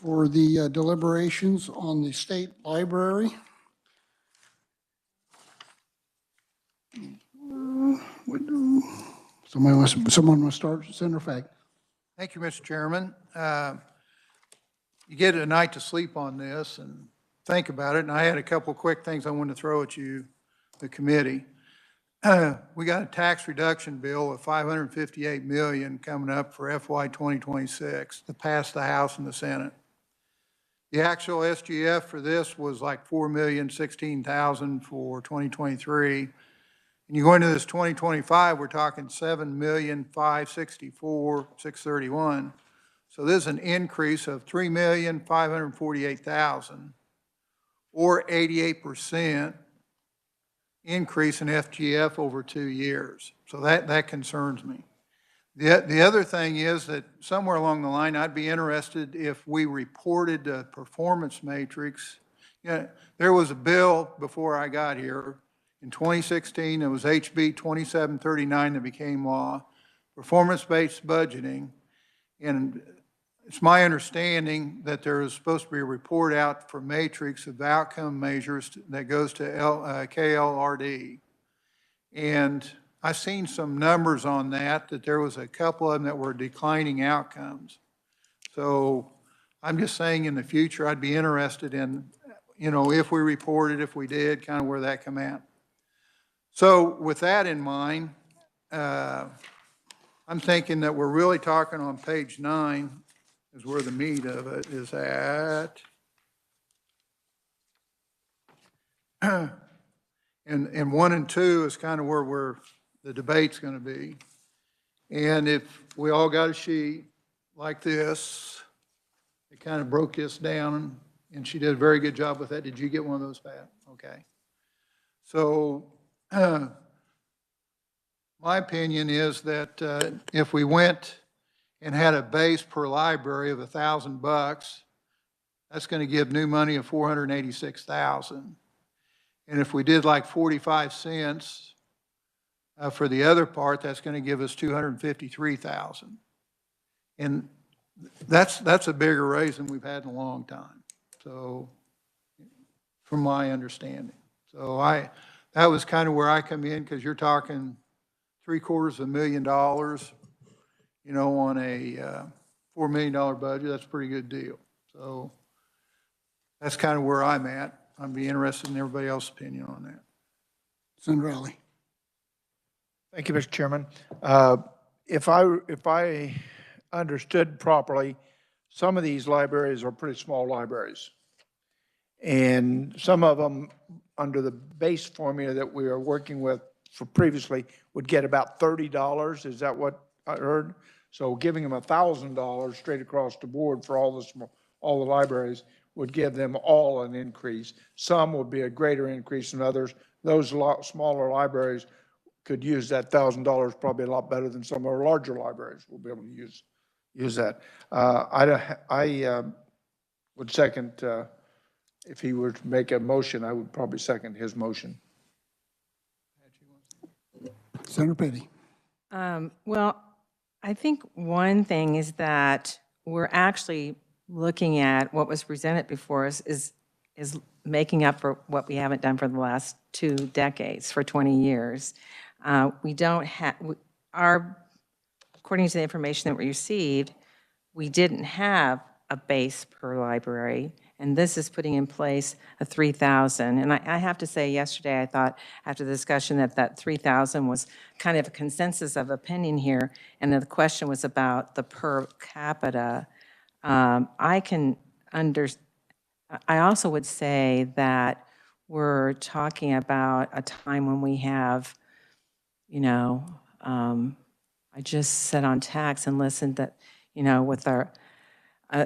for the deliberations on the state library. Someone wants to start, Senator Fagg. Thank you, Mr. Chairman. You get a night to sleep on this and think about it, and I had a couple quick things I wanted to throw at you, the committee. We got a tax reduction bill of $558 million coming up for FY 2026 to pass the House and the Senate. The actual SGF for this was like $4,016,000 for 2023. And you go into this 2025, we're talking $7,564,631. So this is an increase of $3,548,000, or 88% increase in FGF over 2 years. So that concerns me. The other thing is that somewhere along the line, I'd be interested if we reported the performance matrix. There was a bill before I got here in 2016. It was HB 2739 that became law, performance-based budgeting. And it's my understanding that there is supposed to be a report out for matrix of outcome measures that goes to KLRD. And I've seen some numbers on that there was a couple of them that were declining outcomes. So I'm just saying in the future, I'd be interested in, if we reported, if we did, kind of where that come out. So with that in mind, I'm thinking that we're really talking on page 9 is where the meat of it is at. And 1 and 2 is kind of where the debate's going to be. And if we all got a sheet like this, it kind of broke this down, and she did a very good job with that. Did you get one of those, Pat? Okay. So my opinion is that if we went and had a base per library of $1,000, that's going to give new money of $486,000. And if we did like 45 cents for the other part, that's going to give us $253,000. And that's a bigger raise than we've had in a long time. So, from my understanding, so that was kind of where I come in, because you're talking $750,000. On a $4 million budget. That's a pretty good deal. So that's kind of where I'm at. I'd be interested in everybody else's opinion on that. Senator Alley. Thank you, Mr. Chairman. If I understood properly, some of these libraries are pretty small libraries. And some of them, under the base formula that we are working with for previously, would get about $30. Is that what I heard? So giving them $1,000 straight across the board for all the libraries would give them all an increase. Some would be a greater increase than others. Those smaller libraries could use that $1,000 probably a lot better than some of our larger libraries will be able to use that. I would second, if he were to make a motion, I would probably second his motion. Senator Petty. Well, I think one thing is that we're actually looking at what was presented before us is making up for what we haven't done for the last 2 decades, for 20 years. We don't have, according to the information that we received, we didn't have a base per library, and this is putting in place a 3,000. And I have to say, yesterday I thought after the discussion that 3,000 was kind of a consensus of opinion here, and the question was about the per capita. I also would say that we're talking about a time when we have, I just sat on tax and listened that, with our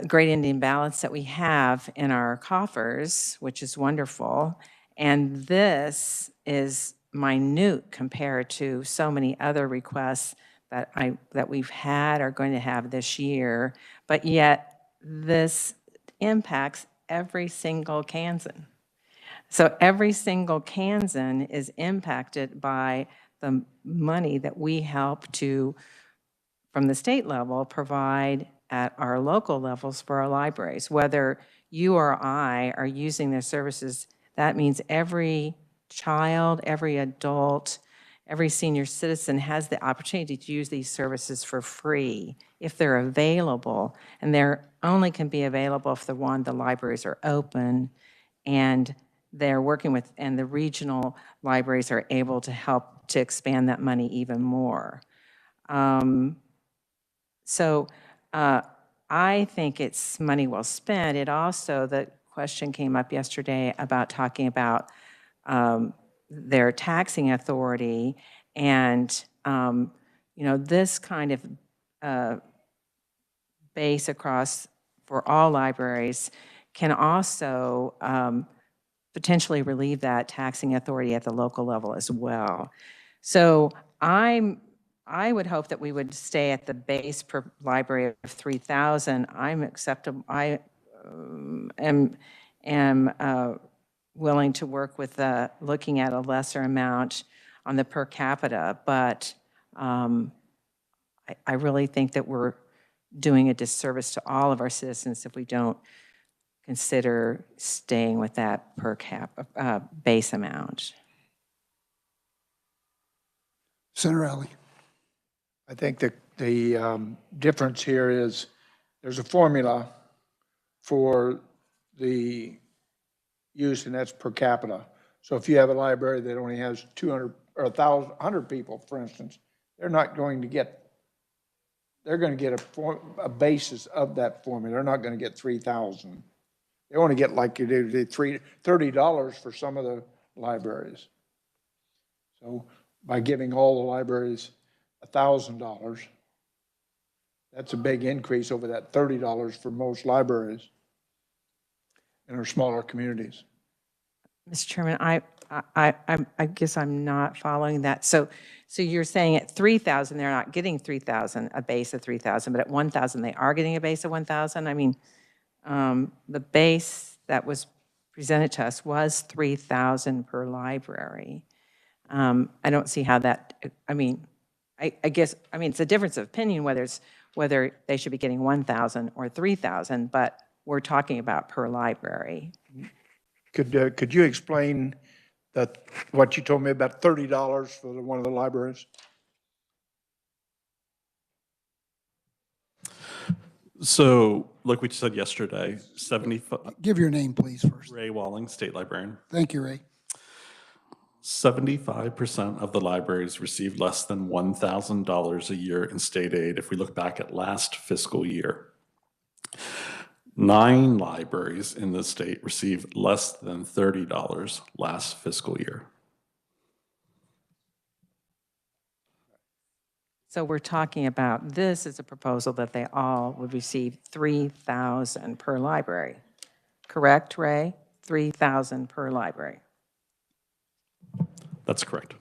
great Indian balance that we have in our coffers, which is wonderful. And this is minute compared to so many other requests that we've had or going to have this year. But yet this impacts every single Kansan. So every single Kansan is impacted by the money that we help to, from the state level, provide at our local levels for our libraries. Whether you or I are using their services, that means every child, every adult, every senior citizen has the opportunity to use these services for free if they're available, and they're only can be available if the libraries are open and they're working with, and the regional libraries are able to help to expand that money even more. So I think it's money well spent. It also, the question came up yesterday about talking about their taxing authority, and this kind of base across for all libraries can also potentially relieve that taxing authority at the local level as well. So I would hope that we would stay at the base per library of 3,000. I'm acceptable. I am willing to work with looking at a lesser amount on the per capita, but I really think that we're doing a disservice to all of our citizens if we don't consider staying with that per cap base amount. Senator Alley. I think that the difference here is there's a formula for the use, and that's per capita. So if you have a library that only has 200 or 1,100 people, for instance, they're not going to get, they're going to get a basis of that formula. They're not going to get 3,000. They only get like you do $30 for some of the libraries. So by giving all the libraries $1,000, that's a big increase over that $30 for most libraries in our smaller communities. Mr. Chairman, I guess I'm not following that. So you're saying at 3,000, they're not getting 3,000, a base of 3,000, but at 1,000, they are getting a base of 1,000? I mean, the base that was presented to us was 3,000 per library. I don't see how that, I mean, I guess, I mean, it's a difference of opinion whether they should be getting 1,000 or 3,000, but we're talking about per library. Could you explain what you told me about $30 for one of the libraries? So, like we said yesterday, 75. Give your name, please, first. Ray Walling, State Librarian. Thank you, Ray. 75% of the libraries receive less than $1,000 a year in state aid if we look back at last fiscal year. 9 libraries in the state received less than $30 last fiscal year. So we're talking about, this is a proposal that they all would receive 3,000 per library. Correct, Ray? 3,000 per library. That's correct.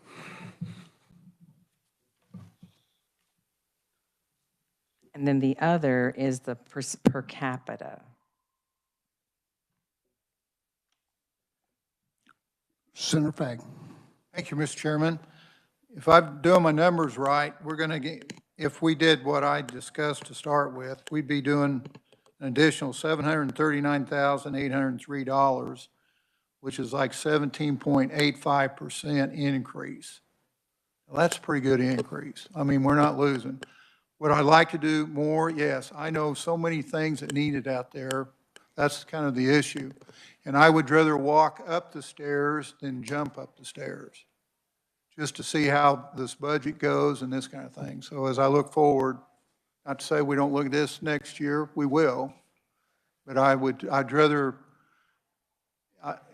And then the other is the per capita. Senator Fagg. Thank you, Mr. Chairman. If I'm doing my numbers right, we're going to get, if we did what I discussed to start with, we'd be doing an additional $739,803, which is like 17.85% increase. Well, that's a pretty good increase. I mean, we're not losing. Would I like to do more? Yes. I know so many things that needed out there. That's kind of the issue. And I would rather walk up the stairs than jump up the stairs, just to see how this budget goes and this kind of thing. So as I look forward, not to say we don't look at this next year, we will, but I'd rather,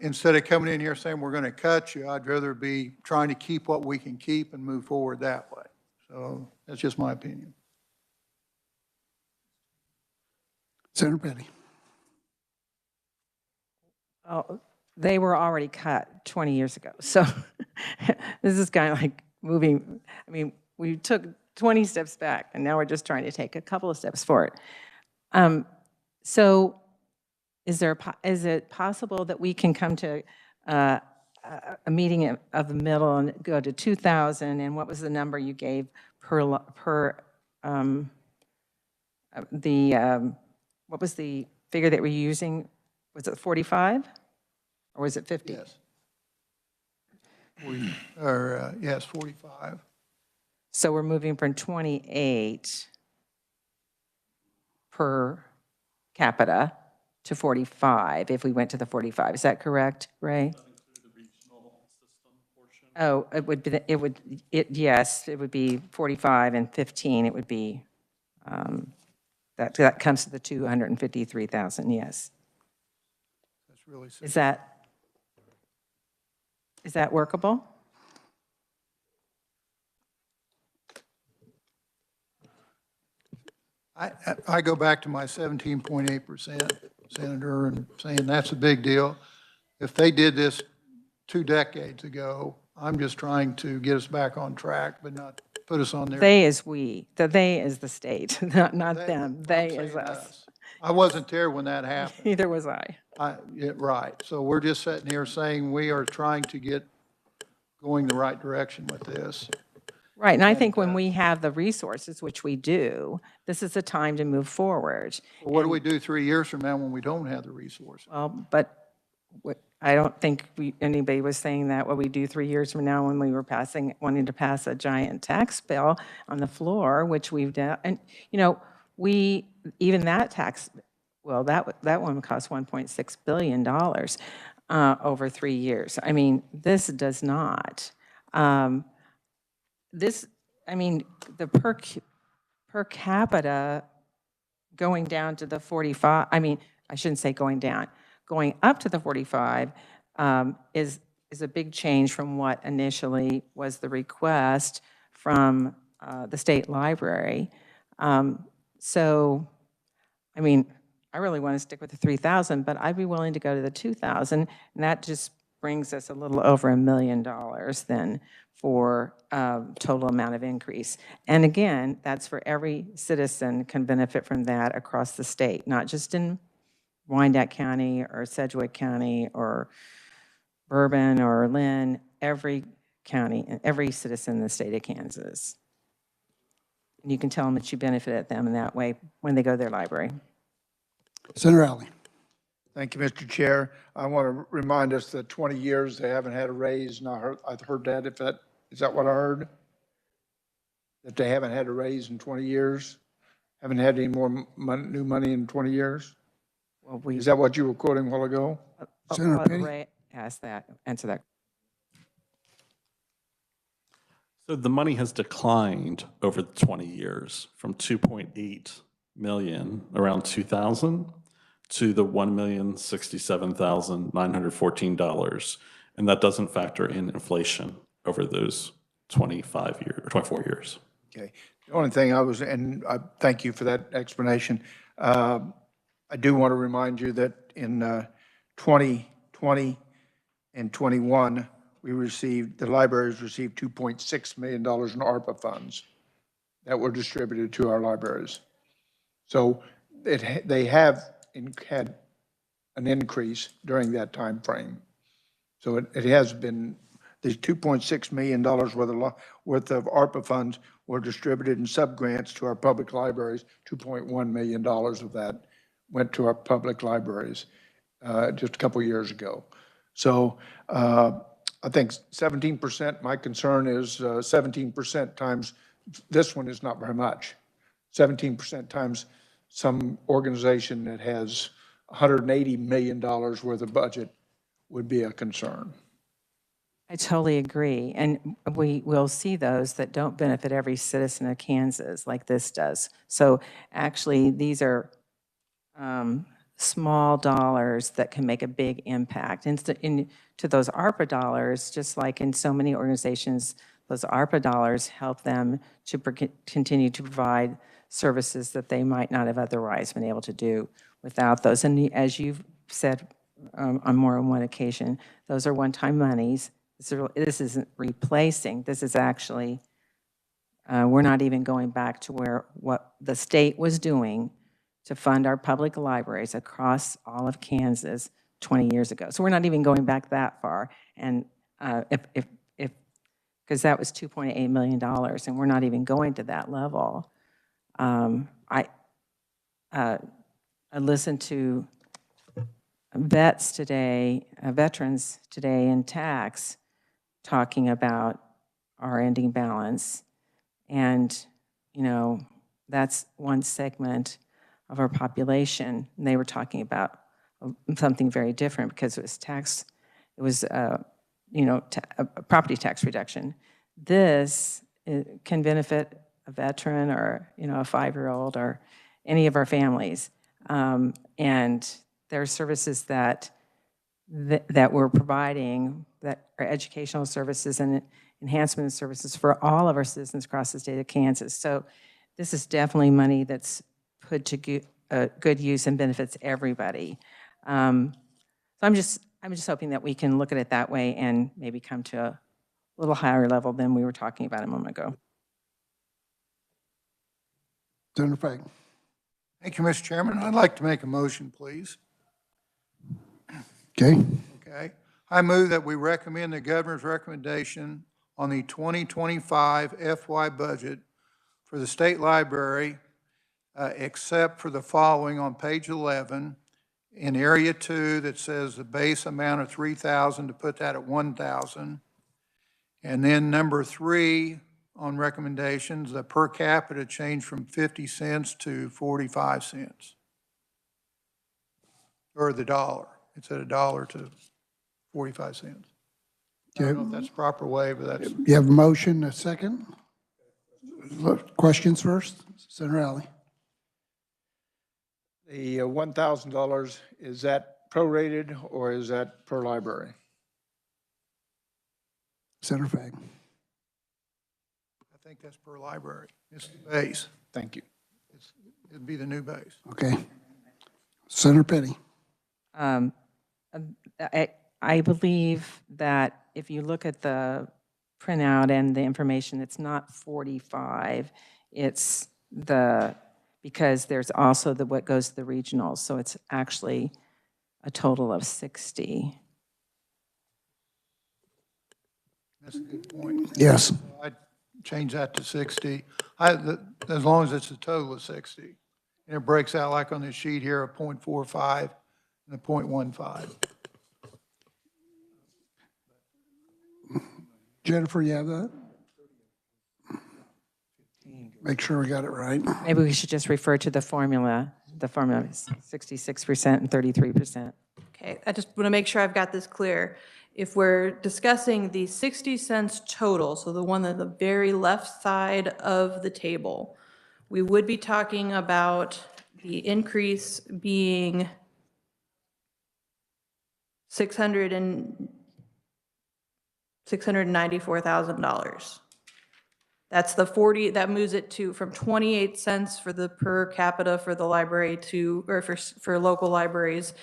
instead of coming in here saying we're going to cut you, I'd rather be trying to keep what we can keep and move forward that way. So that's just my opinion. Senator Petty. Oh, they were already cut 20 years ago. So this is kind of like moving, I mean, we took 20 steps back and now we're just trying to take a couple of steps forward. So is it possible that we can come to a meeting of the middle and go to 2,000, and what was the number you gave per What was the figure that we're using? Was it 45? Or was it 50? Yes. Yes, 45. So we're moving from 28 per capita to 45 if we went to the 45. Is that correct, Ray? Oh, yes, it would be 45 and 15. It would be, that comes to the 253,000, yes. That's really Is that workable? I go back to my 17.8%, Senator, and saying that's a big deal. If they did this 2 decades ago, I'm just trying to get us back on track, but not put us on their. They is we. The they is the state, not them. I'm They saying is us. I wasn't there when that happened. Neither was I. Yeah, right. So we're just sitting here saying we are trying to get going the right direction with this. Right, and I think when we have the resources, which we do, this is the time to move forward. What do we do 3 years from now when we don't have the resources? Well, but I don't think anybody was saying that what we do 3 years from now when we were wanting to pass a giant tax bill on the floor, which we've done. And, even that tax, well, that one cost $1.6 billion over 3 years. I mean, this does not. The per capita going down to the 45, I shouldn't say going down, going up to the 45 is a big change from what initially was the request from the state library. I really want to stick with the 3,000, but I'd be willing to go to the 2,000, and that just brings us a little over $1 million then for total amount of increase. And again, that's for every citizen can benefit from that across the state, not just in Wyandotte County or Sedgwick County or Bourbon or Lynn, every county and every citizen in the state of Kansas. And you can tell them that you benefited them in that way when they go to their library. Senator Alley. Thank you, Mr. Chair. I want to remind us that 20 years they haven't had a raise, and I've heard that. Is that what I heard? That they haven't had a raise in 20 years? Haven't had any more new money in 20 years? Well, Is that what you were quoting a while ago? Senator Petty. Ray asked that, answer that. So the money has declined over the 20 years from 2.8 million around 2000 to the $1,067,914. And that doesn't factor in inflation over those 25 years or 24 years. Okay. The only thing and I thank you for that explanation. I do want to remind you that in 2020 and 21, the libraries received $2.6 million in ARPA funds that were distributed to our libraries. So they have had an increase during that time frame. So it has been, these $2.6 million worth of ARPA funds were distributed in sub-grants to our public libraries. $2.1 million of that went to our public libraries just a couple years ago. So I think 17%, my concern is 17% times, this one is not very much. 17% times some organization that has $180 million worth of budget would be a concern. I totally agree. And we will see those that don't benefit every citizen of Kansas like this does. So actually, these are small dollars that can make a big impact. And to those ARPA dollars, just like in so many organizations, those ARPA dollars help them to continue to provide services that they might not have otherwise been able to do without those. And as you've said on more than one occasion, those are one-time monies. This isn't replacing. This is actually, we're not even going back to what the state was doing to fund our public libraries across all of Kansas 20 years ago. So we're not even going back that far. And because that was $2.8 million, and we're not even going to that level. I listened to veterans today in tax talking about our ending balance. And, you know, that's one segment of our population. And they were talking about something very different because it was a property tax reduction. This can benefit a veteran or, you know, a 5-year-old or any of our families. And there are services that we're providing that are educational services and enhancement services for all of our citizens across the state of Kansas. So this is definitely money that's put to good use and benefits everybody. So I'm just hoping that we can look at it that way and maybe come to a little higher level than we were talking about a moment ago. Senator Fagg. Thank you, Mr. Chairman. I'd like to make a motion, please. Okay. Okay. I move that we recommend the governor's recommendation on the 2025 FY budget for the state library, except for the following on page 11, in area 2 that says the base amount of $3,000 to put that at $1,000. And then number 3 on recommendations, the per capita change from 50 cents to 45 cents. Or the dollar. It's at $1 to 45 cents. I don't know if that's the proper way, but that's. You have a motion, a second? Questions first? Senator Alley. The $1,000, is that prorated or is that per library? Senator Fagg. I think that's per library. It's the base. Thank you. It'd be the new base. Okay. Senator Petty. I believe that if you look at the printout and the information, it's not 45. It's because there's also what goes to the regionals, so it's actually a total of 60. That's a good point. Yes. I'd change that to 60. As long as it's a total of 60. And it breaks out like on this sheet here, a 0.45 and a 0.15. Jennifer, you have that? Make sure we got it right. Maybe we should just refer to the formula. The formula is 66% and 33%. Okay, I just want to make sure I've got this clear. If we're discussing the 60 cents total, so the one on the very left side of the table, we would be talking about the increase being $694,000. That's the 40, that moves it to from 28 cents for the per capita for the library to, or for local libraries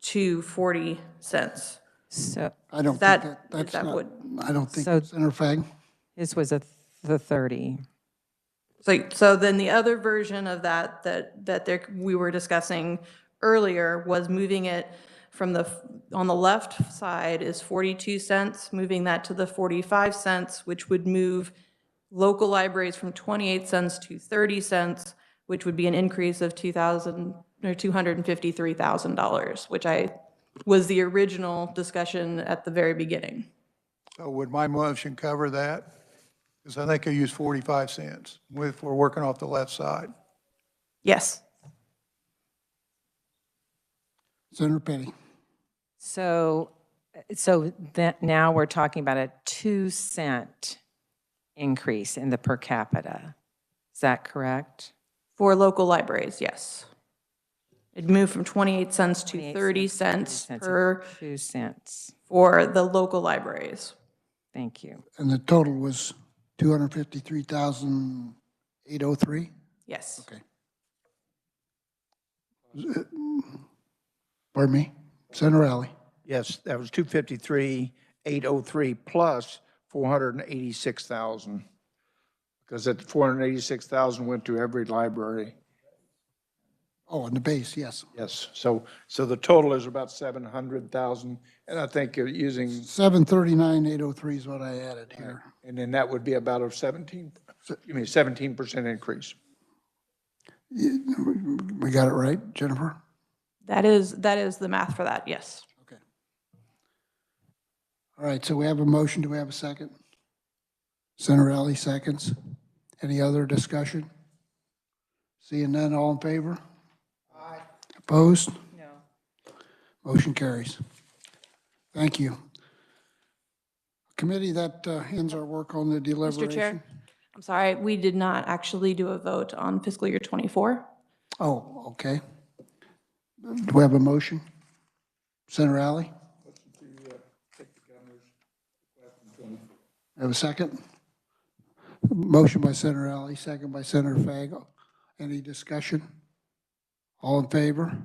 to 40 cents. So I don't That- think is that's that not, what- I don't think, So- Senator Fagg. this was the 30. So then the other version of that we were discussing earlier was moving it from on the left side is 42 cents, moving that to the 45 cents, which would move local libraries from 28 cents to 30 cents, which would be an increase of $253,000, which was the original discussion at the very beginning. So would my motion cover that? Because I think I used 45 cents if we're working off the left side. Yes. Senator Petty. So that now we're talking about a 2-cent increase in the per capita. Is that correct? For local libraries, yes. It moved from 28 cents to 28 30 cents, cents 30 per 2 cents. for the local libraries. Thank you. And the total was 253,803? Yes. Okay. Pardon me? Senator Alley. Yes, that was 253,803 plus 486,000. Because that 486,000 went to every library. Oh, and the base, yes. Yes, so the total is about 700,000, and I think you're using, 739,803 is what I added here. and then that would be about a 17% increase. We got it right, Jennifer? That is the math for that, yes. Okay. All right, so we have a motion. Do we have a second? Senator Alley seconds. Any other discussion? Seeing none, all in favor? Aye. Opposed? No. Motion carries. Thank you. Committee, that ends our work on the deliberation. Mr. Chair, I'm sorry, we did not actually do a vote on fiscal year '24. Oh, okay. Do we have a motion? Senator Alley? Have a second? Motion by Senator Alley, second by Senator Fago. Any discussion? All in favor?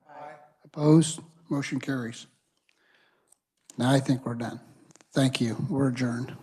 Aye. Opposed? Motion carries. Now I think we're done. Thank you. We're adjourned.